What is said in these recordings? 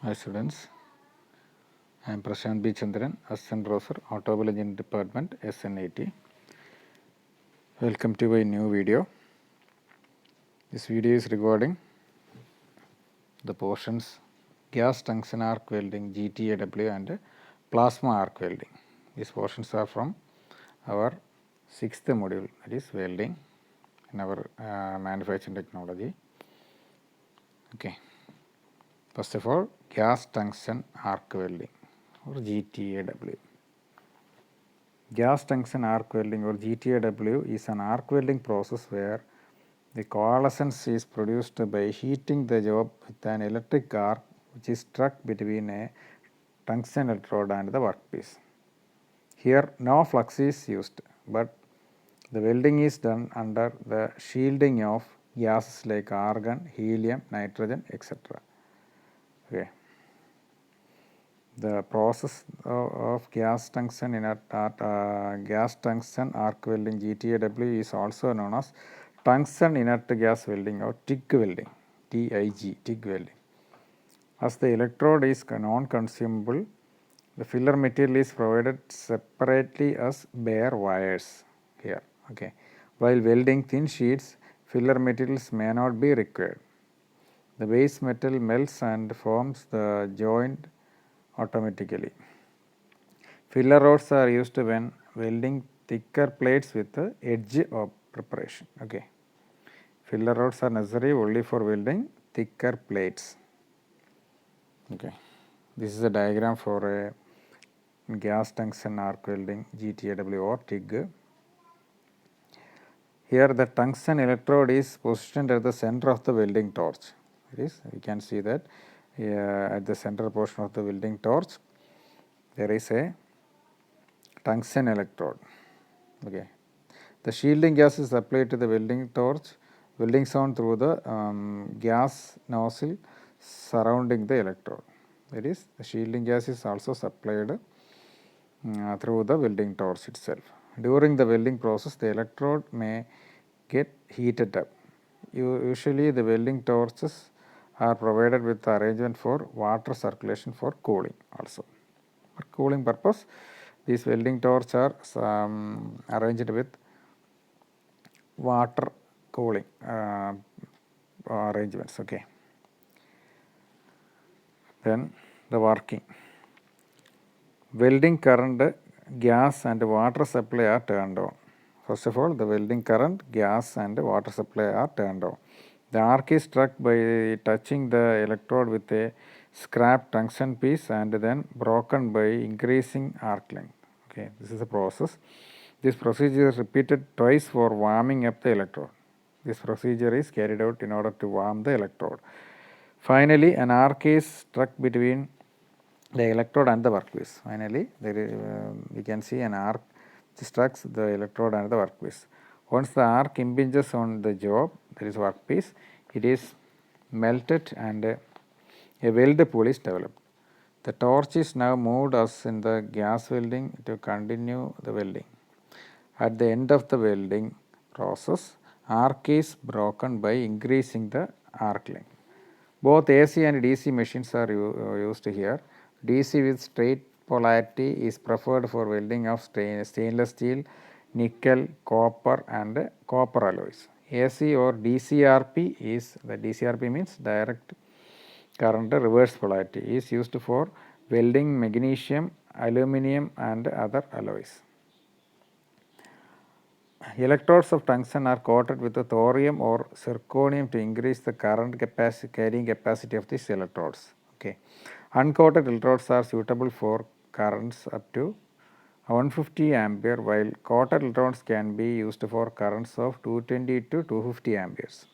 Hi students, I am Prashant B. Chandran, Assistant Professor, Automobile Engineering Department, SN80. Welcome to a new video. This video is regarding the portions gas tungsten arc welding, GTAW and plasma arc welding. These portions are from our 6th module, that is welding in our manufacturing technology. Okay. First of all, gas tungsten arc welding or GTAW. Gas tungsten arc welding or GTAW is an arc welding process where the coalescence is produced by heating the job with an electric arc which is struck between a tungsten electrode and the workpiece. Here no flux is used, but the welding is done under the shielding of gases like argon, helium, nitrogen, etc. Okay. The process of gas tungsten gas tungsten arc welding GTAW is also known as tungsten inert gas welding or TIG welding, TIG welding. As the electrode is non-consumable, the filler material is provided separately as bare wires here. Okay. While welding thin sheets, filler materials may not be required. The base metal melts and forms the joint automatically. Filler rods are used when welding thicker plates with the edge of preparation. Okay. Filler rods are necessary only for welding thicker plates. Okay. This is a diagram for a gas tungsten arc welding GTAW or TIG. Here the tungsten electrode is positioned at the center of the welding torch. It is, we can see that at the center portion of the welding torch there is a tungsten electrode. Okay. The shielding gas is applied to the welding torch, welding zone through the gas nozzle surrounding the electrode. That is, the shielding gas is also supplied through the welding torch itself. During the welding process, the electrode may get heated up. Usually, the welding torches are provided with the arrangement for water circulation for cooling also. For cooling purpose, these welding torches are arranged with water cooling arrangements. Okay. Then the working. Welding current, gas and water supply are turned on. First of all, the welding current, gas and water supply are turned on. The arc is struck by touching the electrode with a scrap tungsten piece and then broken by increasing arc length. Okay, this is a process. This procedure is repeated twice for warming up the electrode. This procedure is carried out in order to warm the electrode. Finally, an arc is struck between the electrode and the workpiece. Finally, we can see an arc strikes the electrode and the workpiece. Once the arc impinges on the job, that is workpiece, it is melted and a weld pool is developed. The torch is now moved as in the gas welding to continue the welding. At the end of the welding process, arc is broken by increasing the arc length. Both AC and DC machines are used here. DC with straight polarity is preferred for welding of stainless steel, nickel, copper and copper alloys. AC or DCRP is, the DCRP means direct current reverse polarity, is used for welding magnesium, aluminum and other alloys. Electrodes of tungsten are coated with thorium or zirconium to increase the current carrying capacity of these electrodes. Okay. Uncoated electrodes are suitable for currents up to 150 ampere, while coated electrodes can be used for currents of 220 to 250 amperes.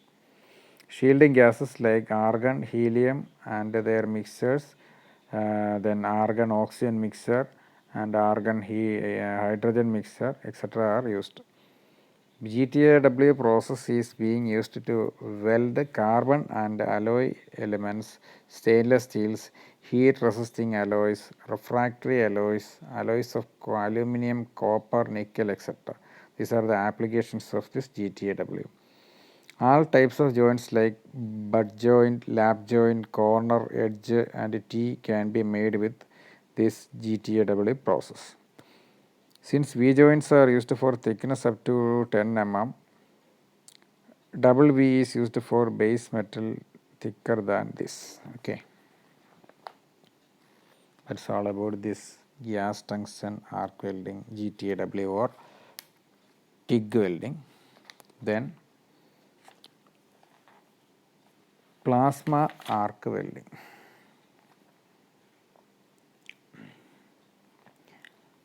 Shielding gases like argon, helium and their mixtures, then argon oxygen mixture and argon hydrogen mixture, etc. are used. GTAW process is being used to weld carbon and alloy elements, stainless steels, heat resisting alloys, refractory alloys, alloys of aluminum, copper, nickel, etc. These are the applications of this GTAW. All types of joints like butt joint, lap joint, corner, edge and T can be made with this GTAW process. Since V joints are used for thickness up to 10 mm, double V is used for base metal thicker than this. Okay, that's all about this gas tungsten arc welding, GTAW or TIG welding. Then plasma arc welding.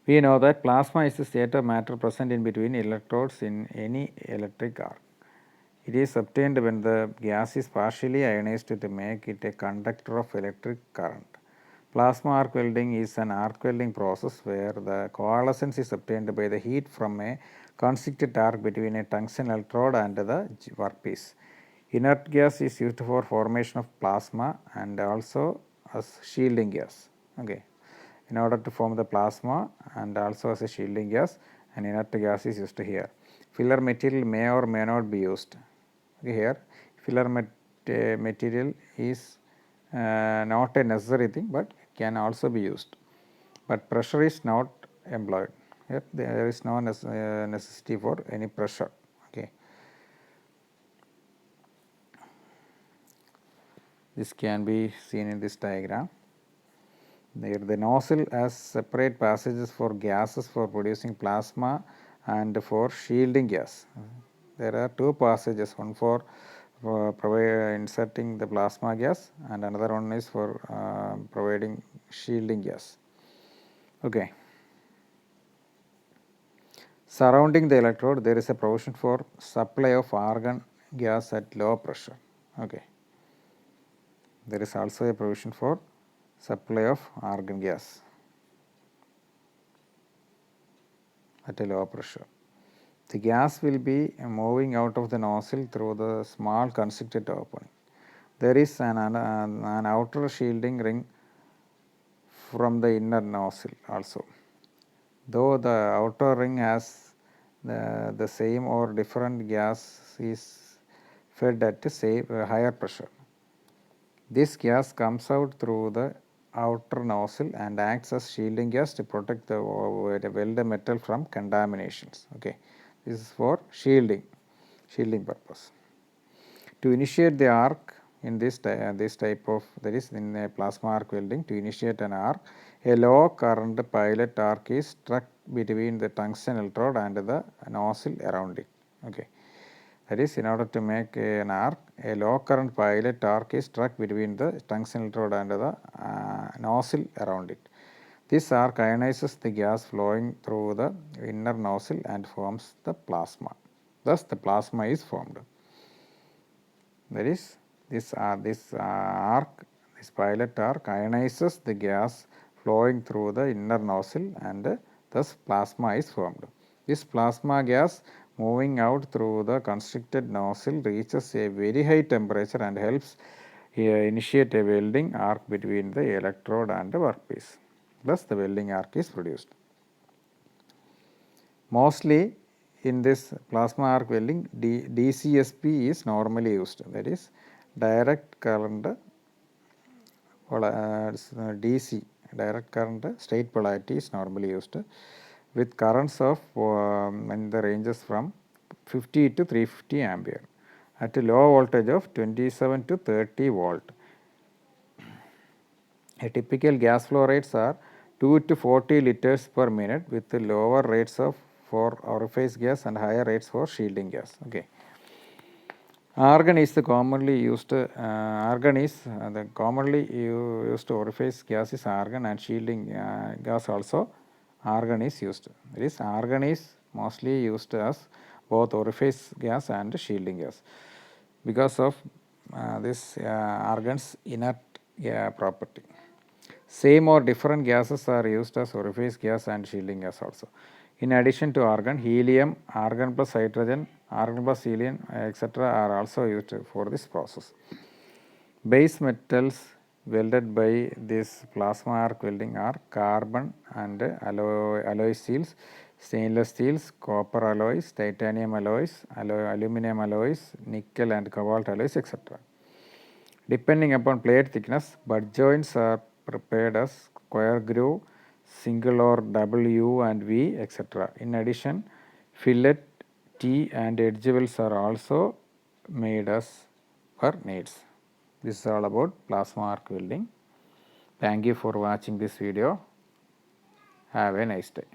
We know that plasma is the state of matter present in between electrodes in any electric arc. It is obtained when the gas is partially ionized to make it a conductor of electric current. Plasma arc welding is an arc welding process where the coalescence is obtained by the heat from a constricted arc between a tungsten electrode and the workpiece. Inert gas is used for formation of plasma and also as shielding gas. Okay. In order to form the plasma and also as a shielding gas, an inert gas is used here. Filler material may or may not be used. Okay, here filler material is not a necessary thing, but can also be used. But pressure is not employed. Here there is no necessity for any pressure. Okay. This can be seen in this diagram. There the nozzle has separate passages for gases for producing plasma and for shielding gas. There are two passages, one for inserting the plasma gas and another one is for providing shielding gas. Okay. Surrounding the electrode there is a provision for supply of argon gas at low pressure. Okay. There is also a provision for supply of argon gas at a low pressure. The gas will be moving out of the nozzle through the small constricted opening. There is an outer shielding ring from the inner nozzle also. Though the outer ring has the same or different gas is fed at a higher pressure. This gas comes out through the outer nozzle and acts as shielding gas to protect the welded metal from contaminations. Okay, this is for shielding purpose. To initiate the arc in this type of, that is in a plasma arc welding, to initiate an arc, a low current pilot arc is struck between the tungsten electrode and the nozzle around it. Okay. That is, in order to make an arc, a low current pilot arc is struck between the tungsten electrode and the nozzle around it. This arc ionizes the gas flowing through the inner nozzle and forms the plasma. Thus, the plasma is formed. That is, this arc, this pilot arc ionizes the gas flowing through the inner nozzle and thus plasma is formed. This plasma gas moving out through the constricted nozzle reaches a very high temperature and helps initiate a welding arc between the electrode and the workpiece. Thus, the welding arc is produced. Mostly in this plasma arc welding, DCSP is normally used, that is direct current DC, direct current straight polarity is normally used with currents of in the ranges from 50 to 350 ampere at a low voltage of 27 to 30 volt. A typical gas flow rates are 2 to 40 liters per minute with lower rates for orifice gas and higher rates for shielding gas. Okay. Argon is the commonly used the commonly used orifice gas is argon, and shielding gas also argon is used. That is, argon is mostly used as both orifice gas and shielding gas because of this argon's inert property. Same or different gases are used as orifice gas and shielding gas also. In addition to argon, helium, argon plus hydrogen, argon plus helium, etc. are also used for this process. Base metals welded by this plasma arc welding are carbon and alloy steels, stainless steels, copper alloys, titanium alloys, aluminum alloys, nickel and cobalt alloys, etc. Depending upon plate thickness, butt joints are prepared as square groove, single or double U and V, etc. In addition, fillet, T and edge wells are also made as per needs. This is all about plasma arc welding. Thank you for watching this video. Have a nice day.